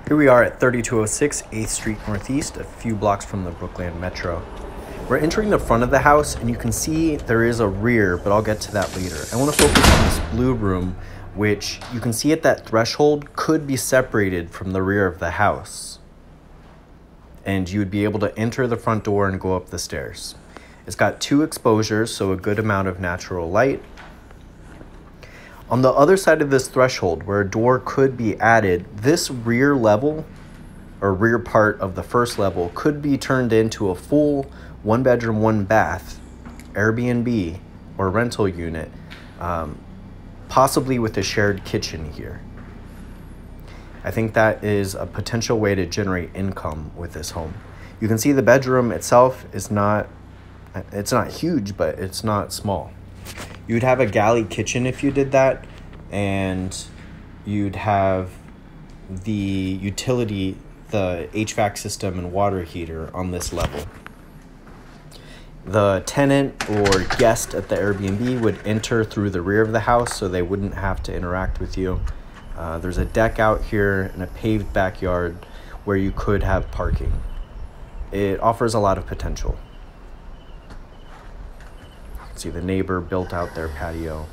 Here we are at 3206 8th Street Northeast, a few blocks from the Brooklyn Metro. We're entering the front of the house, and you can see there is a rear, but I'll get to that later. I want to focus on this blue room, which you can see at that threshold could be separated from the rear of the house. And you would be able to enter the front door and go up the stairs. It's got 2 exposures, so a good amount of natural light. On the other side of this threshold, where a door could be added, this rear level, or rear part of the first level, could be turned into a full 1-bedroom, 1-bath Airbnb or rental unit, possibly with a shared kitchen here. I think that is a potential way to generate income with this home. You can see the bedroom itself is it's not huge, but it's not small. You'd have a galley kitchen if you did that, and you'd have the utility, the HVAC system and water heater on this level. The tenant or guest at the Airbnb would enter through the rear of the house, so they wouldn't have to interact with you. There's a deck out here and a paved backyard where you could have parking. It offers a lot of potential. See, the neighbor built out their patio.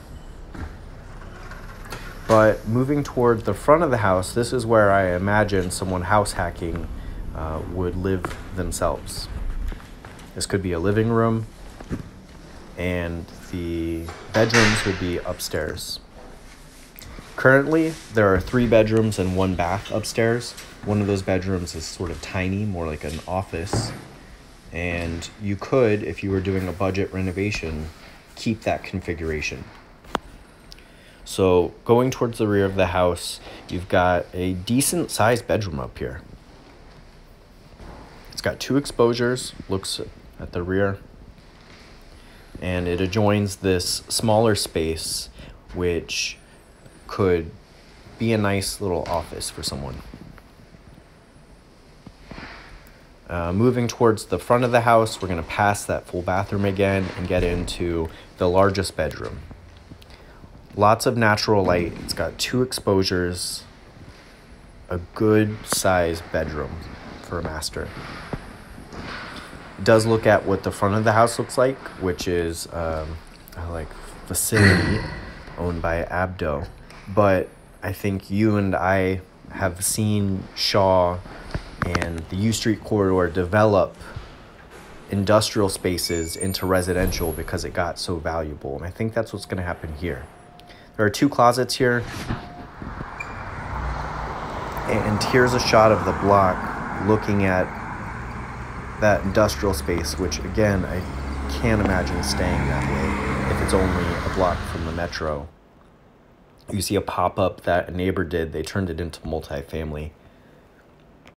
But moving toward the front of the house, this is where I imagine someone house hacking would live themselves. This could be a living room, and the bedrooms would be upstairs. Currently, there are 3 bedrooms and 1 bath upstairs. One of those bedrooms is sort of tiny, more like an office. And you could, if you were doing a budget renovation, keep that configuration. So going towards the rear of the house, you've got a decent sized bedroom up here. It's got 2 exposures, looks at the rear, and it adjoins this smaller space, which could be a nice little office for someone. Moving towards the front of the house, we're going to pass that full bathroom again and get into the largest bedroom. Lots of natural light. It's got 2 exposures, a good sized bedroom for a master. It does look at what the front of the house looks like, which is like facility owned by Abdo. But I think you and I have seen Shaw and the U Street corridor develop industrial spaces into residential because it got so valuable. And I think that's what's going to happen here. There are 2 closets here. And here's a shot of the block looking at that industrial space, which again, I can't imagine staying that way if it's only a block from the metro. You see a pop-up that a neighbor did. They turned it into multifamily.